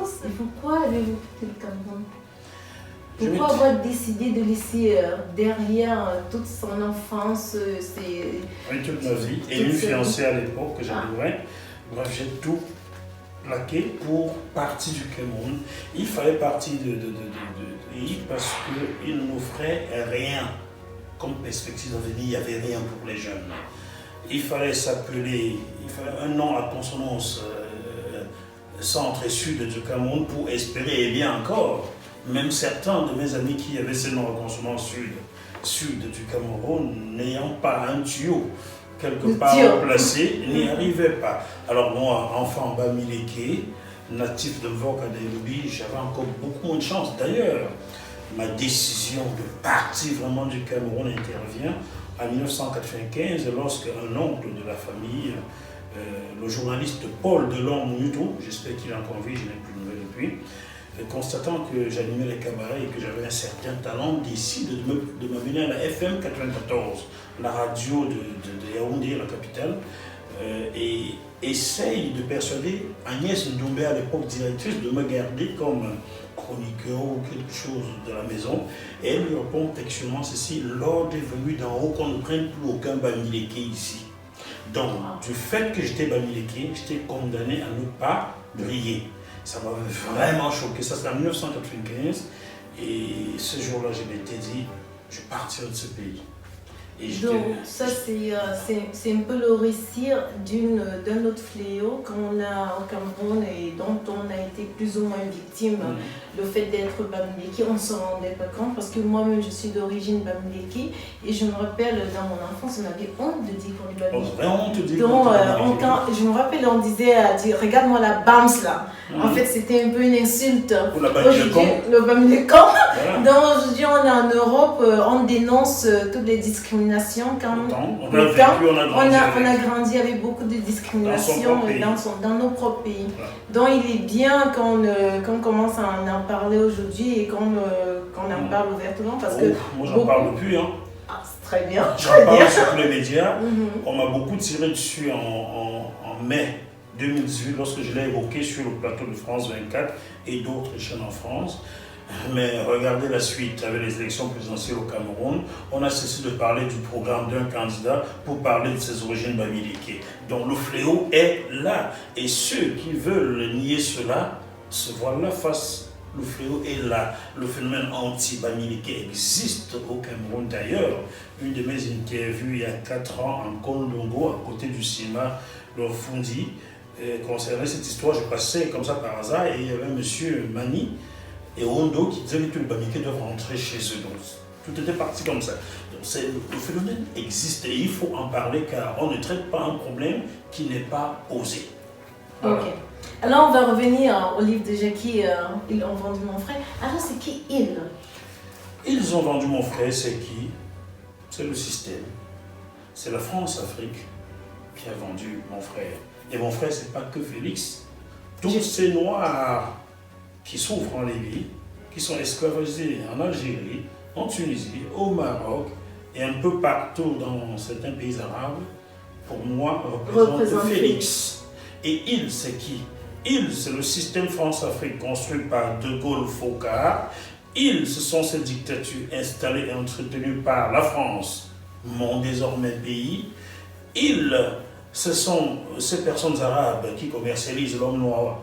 France. Et pourquoi avez-vous quitté le Cameroun? Pourquoi avoir décidé de laisser derrière toute son enfance, toute ma vie, et une fiancée à l'époque que j'avais. Bref, j'ai tout plaqué pour partir du Cameroun. Il fallait partir de pays parce qu'il ne m'offrait rien comme perspective d'avenir. Il n'y avait rien pour les jeunes. Il fallait un nom à consonance centre et sud du Cameroun pour espérer, et bien encore, même certains de mes amis qui avaient ces noms à consonance sud du Cameroun, n'ayant pas un tuyau quelque part placé, n'y arrivaient pas. Alors moi, enfant bamileke, natif de Mvoka-Delubi, j'avais encore beaucoup moins de chance. D'ailleurs, ma décision de partir vraiment du Cameroun intervient en 1995, lorsque un oncle de la famille, le journaliste Paul Delorme-Muto, j'espère qu'il est encore en vie, je n'ai plus de nouvelles depuis, constatant que j'animais les cabarets et que j'avais un certain talent, décide de m'amener à la FM 94, la radio de Yaoundé, la capitale, et essaye de persuader Agnès Ndombé, à l'époque directrice, de me garder comme chroniqueur ou quelque chose de la maison. Et elle lui répond textuellement ceci: l'ordre est venu d'en haut qu'on ne prenne plus aucun bamileke ici. Donc, du fait que j'étais bamileke, j'étais condamné à ne pas briller. Ça m'avait vraiment choqué. Ça, c'était en 1995. Et ce jour-là, je m'étais dit, je partirai de ce pays. Donc, ça, c'est un peu le récit d'un autre fléau qu'on a au Cameroun et dont on a été plus ou moins victime. Le fait d'être bamileke, on ne se rendait pas compte parce que moi-même, je suis d'origine bamileke et je me rappelle, dans mon enfance, on avait honte de dire qu'on est bamileke. Donc, je me rappelle, on disait, regarde-moi la bams là. En fait, c'était un peu une insulte. Le bamileke. Donc, aujourd'hui, on est en Europe, on dénonce toutes les discriminations. Quand on a grandi avec beaucoup de discrimination dans nos propres pays. Donc il est bien qu'on commence à en parler aujourd'hui et qu'on en parle ouvertement parce que... Moi j'en parle depuis. C'est très bien. J'en parle sur tous les médias. On m'a beaucoup tiré dessus en mai 2018 lorsque je l'ai évoqué sur le plateau de France 24 et d'autres chaînes en France. Mais regardez la suite avec les élections présidentielles au Cameroun. On a cessé de parler du programme d'un candidat pour parler de ses origines bamileke. Donc le fléau est là. Et ceux qui veulent nier cela se voient là face. Le fléau est là. Le phénomène anti-bamileke existe au Cameroun. D'ailleurs, une de mes interviews il y a 4 ans en Kondongo, à côté du cinéma Lofundi, concernant cette histoire, je passais comme ça par hasard et il y avait un monsieur Mani et Hondo qui disaient que les bamileke doivent rentrer chez eux. Donc, tout était parti comme ça. Donc, le phénomène existe et il faut en parler car on ne traite pas un problème qui n'est pas posé. Voilà. Ok. Alors, on va revenir au livre de Jackie, Ils ont vendu mon frère. Alors, c'est qui ils? Ils ont vendu mon frère, c'est qui? C'est le système. C'est la France-Afrique qui a vendu mon frère. Et mon frère, c'est pas que Félix. Tous ces Noirs qui souffrent en Libye, qui sont esclavagisés en Algérie, en Tunisie, au Maroc et un peu partout dans certains pays arabes, pour moi, représentent Félix. Et il, c'est qui? Il, c'est le système France-Afrique construit par De Gaulle-Faucard. Ils, ce sont ces dictatures installées et entretenues par la France, mon désormais pays. Ils, ce sont ces personnes arabes qui commercialisent l'homme noir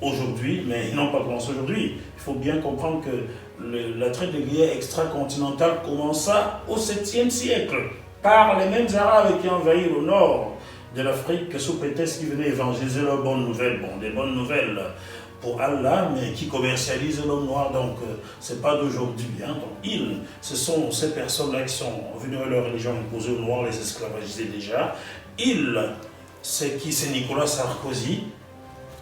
aujourd'hui, mais ils n'ont pas commencé aujourd'hui. Il faut bien comprendre que la traite de guerre extracontinentale commença au 7e siècle par les mêmes Arabes qui envahirent le nord de l'Afrique sous prétexte qu'ils venaient évangéliser leurs bonnes nouvelles. Bon, des bonnes nouvelles pour Allah, mais qui commercialisent l'homme noir, donc c'est pas d'aujourd'hui. Donc ils, ce sont ces personnes-là qui sont venues à leur religion imposée aux noirs, les esclavagiser déjà. Ils, c'est qui? C'est Nicolas Sarkozy,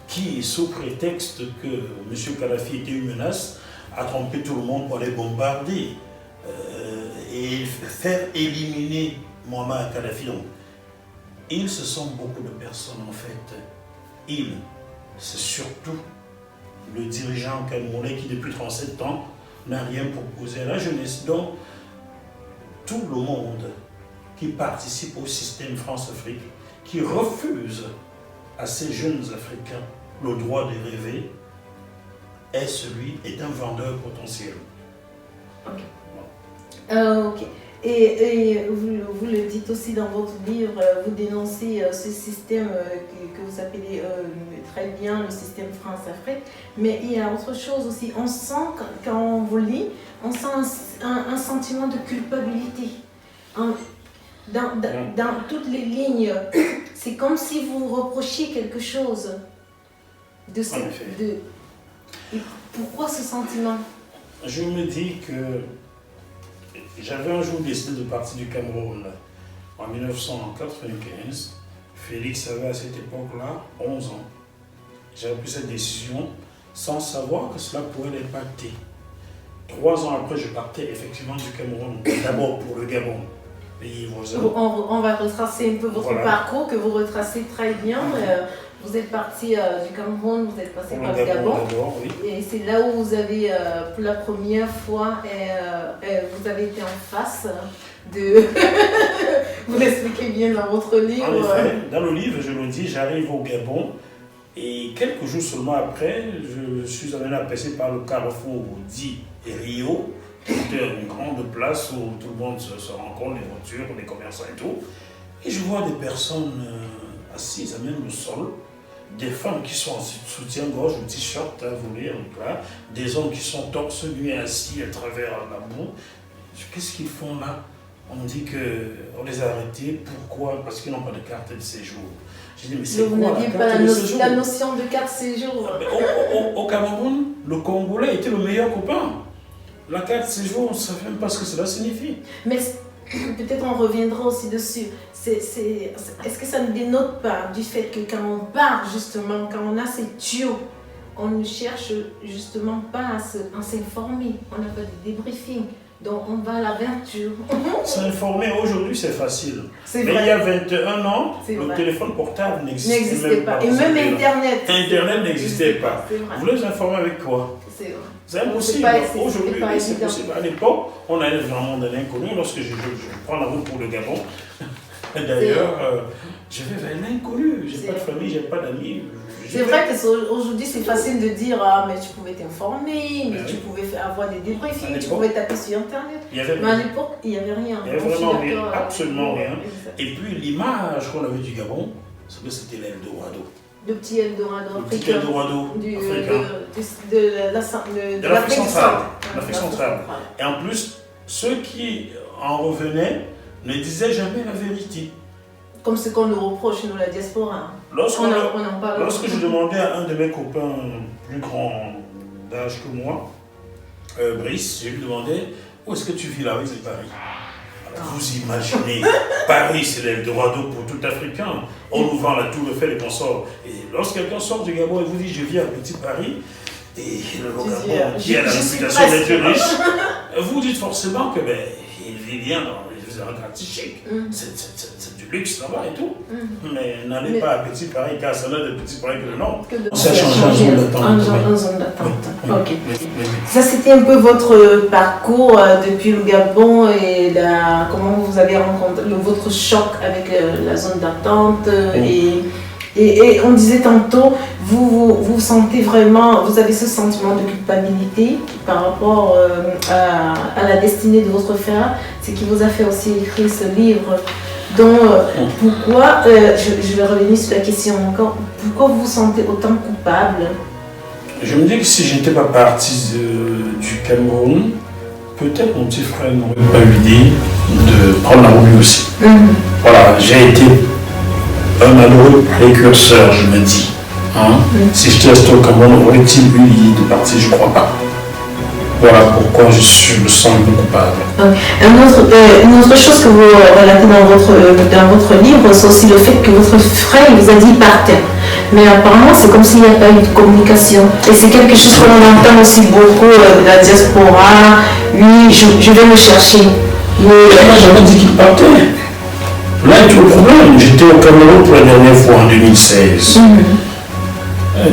qui, sous prétexte que M. Kadhafi était une menace, a trompé tout le monde pour aller bombarder et faire éliminer Muammar Kadhafi. Donc, ils, ce sont beaucoup de personnes en fait. Ils, c'est surtout le dirigeant camerounais qui, depuis 37 ans, n'a rien proposé à la jeunesse. Donc, tout le monde qui participe au système France-Afrique, qui refuse à ces jeunes Africains le droit de rêver, est celui d'un vendeur potentiel. Ok. Ok. Et vous le dites aussi dans votre livre, vous dénoncez ce système que vous appelez très bien le système France-Afrique, mais il y a autre chose aussi. On sent, quand on vous lit, on sent un sentiment de culpabilité. Dans toutes les lignes, c'est comme si vous reprochiez quelque chose. Pourquoi ce sentiment? Je me dis que j'avais un jour décidé de partir du Cameroun en 1995. Félix avait à cette époque-là 11 ans. J'avais pris cette décision sans savoir que cela pourrait l'impacter. 3 ans après, je partais effectivement du Cameroun, d'abord pour le Gabon, pays voisin. On va retracer un peu votre parcours, que vous retracez très bien. Vous êtes parti du Cameroun, vous êtes passé par le Gabon. Oui. Et c'est là où vous avez, pour la première fois, vous avez été en face de... Vous l'expliquez bien dans votre livre. En effet, dans le livre, je le dis, j'arrive au Gabon et quelques jours seulement après, je suis amené à passer par le carrefour dit Rio, qui était une grande place où tout le monde se rencontre, les voitures, les commerçants et tout. Et je vois des personnes assises à même le sol, des femmes qui sont en soutien-gorge ou t-shirt à voler, des hommes qui sont torse nu assis à travers la boue. Qu'est-ce qu'ils font là? On me dit qu'on les a arrêtés. Pourquoi? Parce qu'ils n'ont pas de carte de séjour. Je dis, mais c'est vous n'aviez pas la notion de carte séjour. Au Cameroun, le Congolais était le meilleur copain. La carte séjour, on ne sait même pas ce que cela signifie. Mais peut-être on reviendra aussi dessus. Est-ce que ça ne dénote pas du fait que quand on part justement, quand on a ces tuyaux, on ne cherche justement pas à s'informer, on n'a pas de débriefing, donc on va à l'aventure. S'informer aujourd'hui c'est facile, mais vrai. Il y a 21 ans, le téléphone portable n'existait pas. Et même Internet. Internet n'existait pas. Vous voulez vous informer avec quoi? C'est impossible. Aujourd'hui, c'est possible. À l'époque, on allait vraiment dans l'inconnu. Lorsque je prends la route pour le Gabon, d'ailleurs, je vais vers l'inconnu. Je n'ai pas de famille, je n'ai pas d'amis. C'est vrai qu'aujourd'hui, c'est facile de dire ah, mais tu pouvais t'informer, mais tu pouvais avoir des débriefings, tu pouvais taper sur Internet. Mais à l'époque, il n'y avait rien. Il n'y avait vraiment rien, absolument rien. Et puis, l'image qu'on avait du Gabon, c'est que c'était l'Eldorado. Le petit Eldorado africain. Le petit Eldorado de l'Afrique centrale. L'Afrique centrale. Et en plus, ceux qui en revenaient ne disaient jamais la vérité. Comme ce qu'on nous reproche, nous, la diaspora. Lorsque je demandais à un de mes copains plus grand d'âge que moi, Brice, je lui demandais où est-ce que tu vis là? Oui, c'est Paris. Alors, vous imaginez, Paris, c'est l'Eldorado pour tout Africain. On nous vend la Tour Eiffel et qu'on sort. Et lorsque quelqu'un sort du Gabon et vous dit je vis à Petit Paris, et le Gabon qui a la réputation d'être riche, vous dites forcément que il vient dans un quartier chic. C'est du luxe là-bas et tout. Mais n'allez pas à Petit Paris, car ça n'a de Petit Paris que le nom. Ça a changé en zone d'attente. En zone d'attente. Ok. Ça, c'était un peu votre parcours depuis le Gabon et comment vous avez rencontré votre choc avec la zone d'attente. Et on disait tantôt, vous sentez vraiment, vous avez ce sentiment de culpabilité par rapport à la destinée de votre frère, ce qui vous a fait aussi écrire ce livre. Donc, pourquoi, je vais revenir sur la question encore, pourquoi vous vous sentez autant coupable? Je me dis que si je n'étais pas parti du Cameroun, peut-être mon petit frère n'aurait pas eu l'idée de prendre la route lui aussi. Voilà, j'ai été un malheureux précurseur, je me dis. Si je restais au Cameroun, aurait-il eu l'idée de partir? Je ne crois pas. Voilà pourquoi je me sens un peu coupable. Une autre chose que vous relatez dans votre livre, c'est aussi le fait que votre frère vous a dit partir. Mais apparemment, c'est comme s'il n'y a pas eu de communication. Et c'est quelque chose que l'on entend aussi beaucoup de la diaspora. Oui, je vais le chercher. Il n'a jamais dit qu'il partait. Là est tout le problème. J'étais au Cameroun pour la dernière fois en 2016.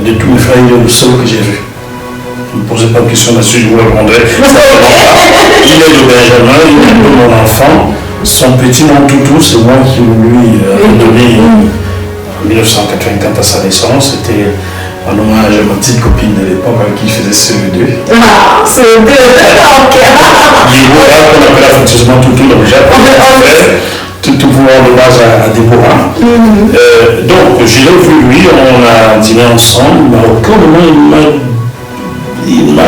De tous mes frères, il est le seul que j'ai vu. Ne me posez pas de questions là-dessus, je vous répondrai. Il est de Benjamin, il est de mon enfant. Son petit nom toutou, c'est moi qui lui ai donné en 1984 à sa naissance. C'était en hommage à ma petite copine de l'époque avec qui je faisais CE2. Ah, CE2, ok. Déborah, qu'on appelle affectueusement Toutou dans le Japon. Tout pouvoir de base à Déborah. Donc, je l'ai vu, lui, on a dîné ensemble, mais à aucun moment il m'a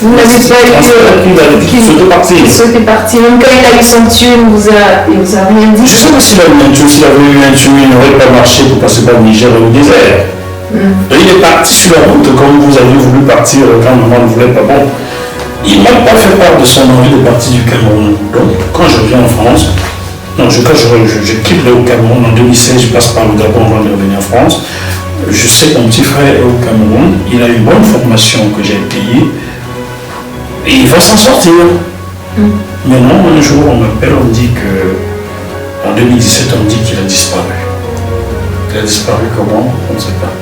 vous n'avez pas eu qu'il souhaitait partir. Il souhaitait partir. Même quand il a eu son tue, il vous a rien dit. Je sais pas s'il avait eu un tue, s'il avait eu un tue, il n'aurait pas marché pour passer par le Niger et au désert. Il est parti sur la route comme vous avez voulu partir quand maman ne voulait pas. Bon, il ne m'a pas fait part de son envie de partir du Cameroun. Donc, quand je reviens en France, non, je quitte au Cameroun en 2016, je passe par le Gabon avant de revenir en France. Je sais que mon petit frère est au Cameroun, il a une bonne formation que j'ai payée et il va s'en sortir. Mais non, un jour on m'appelle, on me dit que en 2017 on me dit qu'il a disparu. Il a disparu comment? On ne sait pas.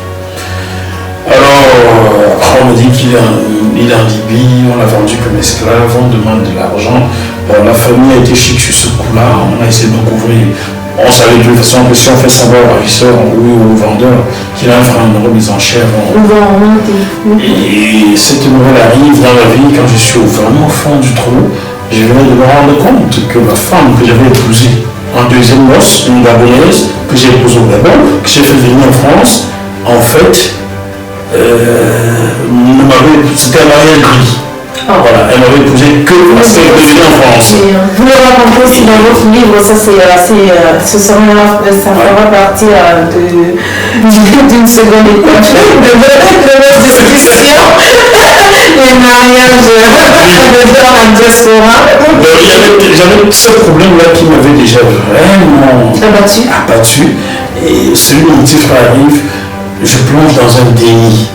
Alors, après on me dit qu'il est en Libye, on l'a vendu comme esclave, on demande de l'argent. Bon, la famille a été chic sur ce coup-là, on a essayé de couvrir. On savait de toute façon que si on fait savoir au ravisseur ou au vendeur qu'il a un frein de remise en chair, on va remonter. Et cette nouvelle arrive dans la vie quand je suis vraiment au fond du trou. Je venais de me rendre compte que ma femme que j'avais épousée en deuxième noce, une Gabonaise, que j'ai épousée au Gabon, que j'ai fait venir en France, en fait, c'était un mariage gris. Voilà, elle m'avait épousé que parce qu'elle venait en France. Vous le racontez aussi dans votre livre, ça fera partie d'une seconde étape de notre discussion. Les mariages de diaspora. J'avais ce problème-là qui m'avait déjà vraiment abattu. Et celui de mon petit frère arrive, je plonge dans un déni.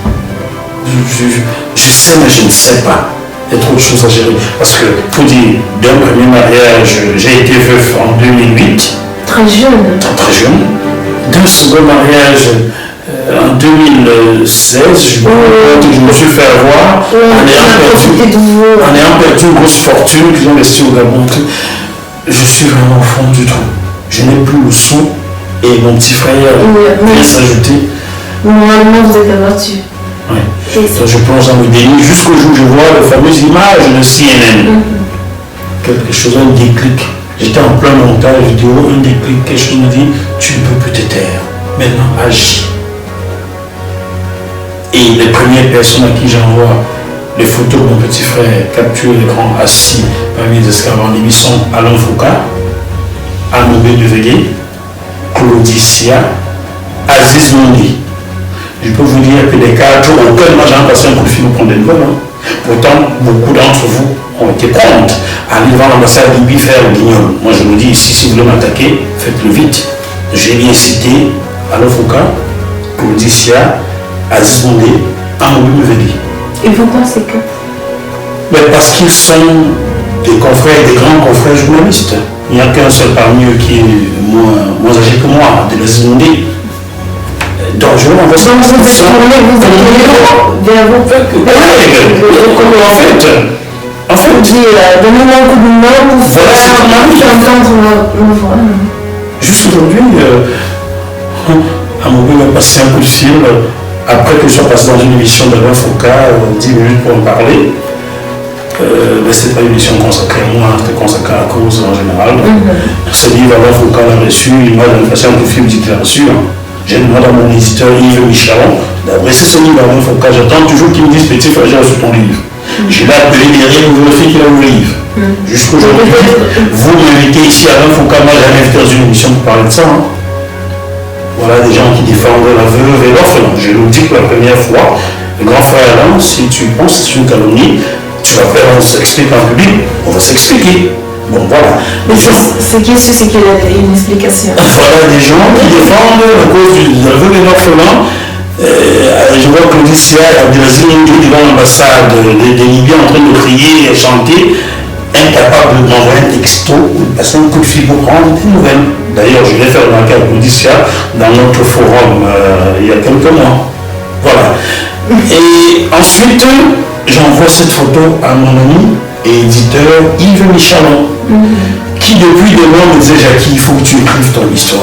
Je sais, mais je ne sais pas. Il y a trop de choses à gérer. Parce que, il faut dire, d'un premier mariage, j'ai été veuf en 2008. Très jeune. Très jeune. D'un second mariage, en 2016, je me suis fait avoir en ayant perdu une grosse fortune que j'ai investie au Gabon. Je suis vraiment au fond du trou. Je n'ai plus le sou et mon petit frère vient s'ajouter. Normalement, vous êtes abattu. Oui. Je plonge dans le déni jusqu'au jour où je vois la fameuse image de CNN. Quelque chose, un déclic. J'étais en plein montage vidéo, un déclic, quelque chose me dit, tu ne peux plus te taire. Maintenant, agis. Et les premières personnes à qui j'envoie les photos de mon petit frère capturé l'écran assis parmi les esclaves en Libye sont Alain Foucault, Anoubé Duvegué, Claudicia, Aziz Mondi. Je peux vous dire que les cas, aucun moi j'ai passé un coup de fil pour prendre des nouvelles. Pourtant, beaucoup d'entre vous ont été promptes à aller voir l'ambassade Libye faire le guignol. Moi je vous dis ici, si vous voulez m'attaquer, faites-le vite. J'ai bien cité Alain Foucault, Claudicia, Aziz Mondi, Anoubé Duvegué. Et vous pensez que? Parce qu'ils sont des confrères, des grands confrères journalistes. Il n'y a qu'un seul parmi eux qui est moins âgé que moi, de Aziz Mondi. Donc je vais m'envoyer ça. Vous êtes tourné vers vos peuples. En fait, donnez-moi un coup de main pour faire entendre. Juste aujourd'hui, Amoubé m'a passé un coup de fil après que je sois passé dans une émission d'Alain Foucault, 10 minutes pour me parler. Mais ce n'était pas une émission consacrée à moi, c'était consacré à la cause en général. Ce livre, Alain Foucault l'a reçu, il m'a passé un coup de fil, il me dit qu'il l'a reçu. J'ai demandé à mon éditeur Yves Michalon d'adresser ce livre à Alain Foucault. J'attends toujours qu'il me dise petit frère, j'ai reçu ton livre. Je l'ai appelé derrière pour vérifier qu'il a eu le livre. Jusqu'aujourd'hui, vous m'invitez ici à Alain Foucault, moi j'ai invité dans une émission pour parler de ça. Voilà des gens qui défendent la veuve et l'orphelin. Je le dis pour la première fois. Le grand frère Alain, si tu penses que c'est une calomnie, tu vas faire, on s'explique en public, on va s'expliquer. Bon, voilà. Ce qui est sûr, c'est qu'il y a une explication. Voilà des gens qui défendent la cause de la veuve et l'orphelin. Je vois que Claudicia et Abdelaziz Mondi devant l'ambassade des Libyens en train de crier et chanter, incapable de m'envoyer un texto ou de passer un coup de fil pour prendre des nouvelles. D'ailleurs, je l'ai fait remarquer à Claudicia dans notre forum il y a quelques mois. Voilà. Et ensuite, j'envoie cette photo à mon ami et éditeur Yves Michalon, qui depuis des mois me disait Jackie, il faut que tu écrives ton histoire.